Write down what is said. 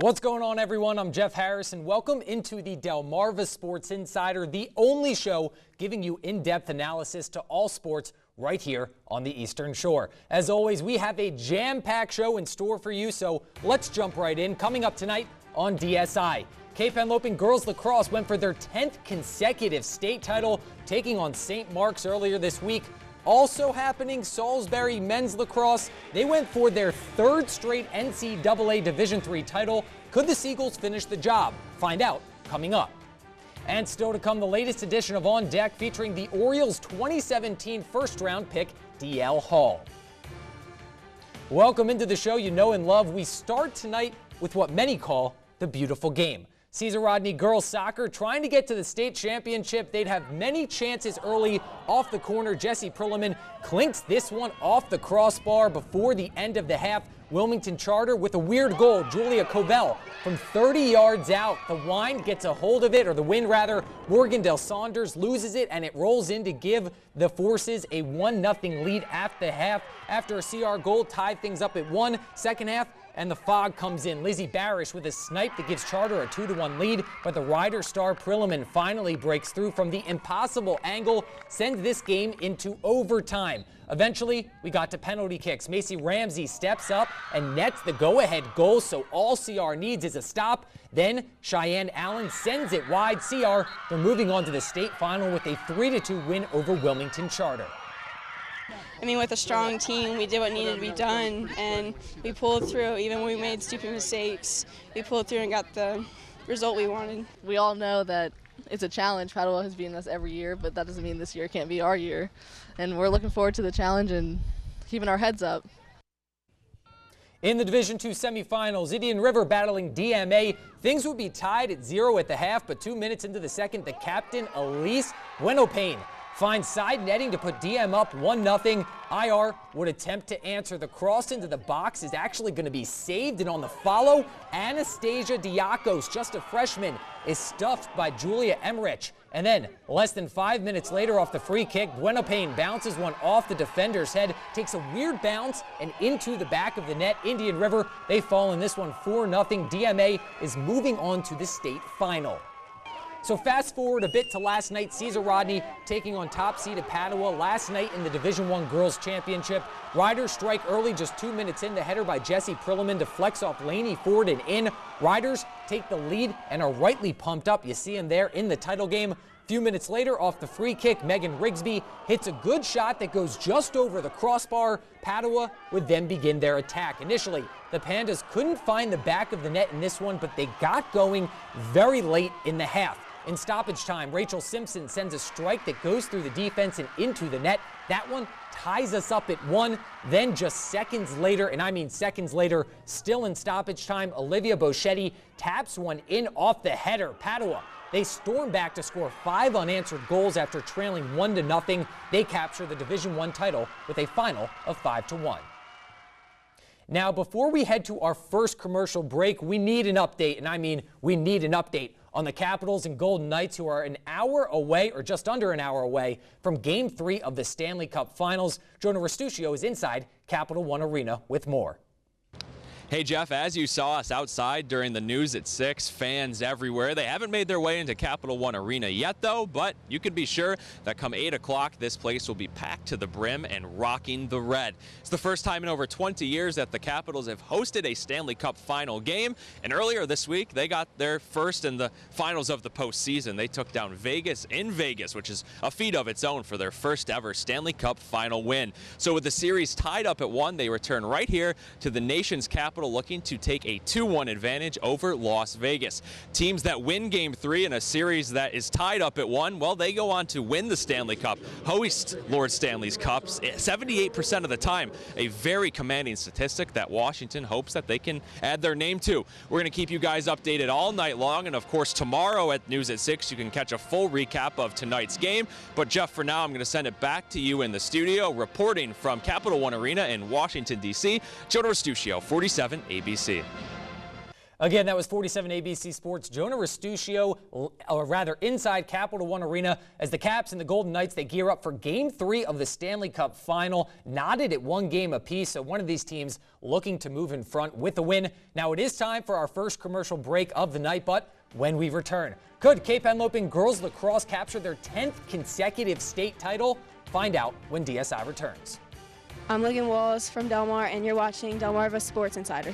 What's going on, everyone? I'm Jeff Harris, and welcome into the Delmarva Sports Insider, the only show giving you in-depth analysis to all sports right here on the Eastern Shore. As always, we have a jam-packed show in store for you, so let's jump right in. Coming up tonight on DSI, Cape Henlopen girls lacrosse went for their 10th consecutive state title, taking on St. Mark's earlier this week. Also happening, Salisbury men's lacrosse. They went for their third straight NCAA Division III title. Could the Seagulls finish the job? Find out coming up. And still to come, the latest edition of On Deck featuring the Orioles 2017 first-round pick, DL Hall. Welcome into the show you know and love. We start tonight with what many call the beautiful game. Caesar Rodney girls soccer trying to get to the state championship. They'd have many chances early off the corner. Jessie Perlman clinks this one off the crossbar before the end of the half. Wilmington Charter with a weird goal. Julia Covell from 30 yards out. The wind gets a hold of it, or the wind rather. Morgan Del Saunders loses it, and it rolls in to give the Forces a 1-0 lead at the half. After a CR goal tied things up at 1. Second half, and the fog comes in. Lizzie Barish with a snipe that gives Charter a 2-1 lead, but the Rider star Perlman finally breaks through from the impossible angle, sends this game into overtime. Eventually, we got to penalty kicks. Macy Ramsey steps up and nets the go-ahead goal, so all CR needs is a stop. Then Cheyenne Allen sends it wide. CR, they're moving on to the state final with a 3-2 win over Wilmington Charter. I mean, with a strong team, we did what needed to be done, and we pulled through. Even when we made stupid mistakes, we pulled through and got the result we wanted. We all know that it's a challenge. Padua has beaten us every year, but that doesn't mean this year can't be our year. And we're looking forward to the challenge and keeping our heads up. In the Division II semifinals, Indian River battling DMA. Things would be tied at 0 at the half, but 2 minutes into the second, the captain, Elise Buenopane, finds side netting to put DM up 1-0. IR would attempt to answer. The cross into the box is actually going to be saved, and on the follow, Anastasia Diakos, just a freshman, is stuffed by Julia Emmerich. And then, less than 5 minutes later off the free kick, Buenopane bounces one off the defender's head, takes a weird bounce and into the back of the net. Indian River, they fall in this one 4-0. DMA is moving on to the state final. So fast forward a bit to last night, Caesar Rodney taking on top-seeded Padua last night in the Division I Girls Championship. Riders strike early, just 2 minutes in. The header by Jessie Perlman deflects off Laney Ford and in. Riders take the lead and are rightly pumped up. You see them there in the title game. A few minutes later, off the free kick, Megan Rigsby hits a good shot that goes just over the crossbar. Padua would then begin their attack. Initially, the Pandas couldn't find the back of the net in this one, but they got going very late in the half. In stoppage time, Rachel Simpson sends a strike that goes through the defense and into the net. That one ties us up at 1. Then just seconds later, and I mean seconds later, still in stoppage time, Olivia Boschetti taps one in off the header. Padua, they storm back to score 5 unanswered goals after trailing 1-0. They capture the Division I title with a final of 5-1. Now, before we head to our first commercial break, we need an update, and I mean we need an update on the Capitals and Golden Knights, who are an hour away, or just under an hour away, from Game 3 of the Stanley Cup Finals. Jonah Restuccio is inside Capital One Arena with more. Hey Jeff, as you saw us outside during the news at 6, fans everywhere. They haven't made their way into Capital One Arena yet though, but you can be sure that come 8 o'clock this place will be packed to the brim and rocking the red. It's the first time in over 20 years that the Capitals have hosted a Stanley Cup final game, and earlier this week they got their first in the finals of the postseason. They took down Vegas in Vegas, which is a feat of its own for their first ever Stanley Cup final win. So with the series tied up at 1, they return right here to the nation's capital, looking to take a 2-1 advantage over Las Vegas. Teams that win Game 3 in a series that is tied up at 1, well, they go on to win the Stanley Cup, host Lord Stanley's Cups 78% of the time, a very commanding statistic that Washington hopes that they can add their name to. We're going to keep you guys updated all night long, and of course tomorrow at News at 6 you can catch a full recap of tonight's game. But Jeff, for now I'm going to send it back to you in the studio, reporting from Capital One Arena in Washington, D.C., Jonah Restuccio, 47 ABC. Again, that was 47 ABC Sports' Jonah Restuccio, or rather inside Capital One Arena, as the Caps and the Golden Knights, they gear up for Game 3 of the Stanley Cup Final, knotted at 1 game apiece, so one of these teams looking to move in front with a win. Now it is time for our first commercial break of the night, but when we return, could Cape Henlopen girls lacrosse capture their 10th consecutive state title? Find out when DSI returns. I'm Logan Walls from Del Mar, and you're watching Delmarva Sports Insider.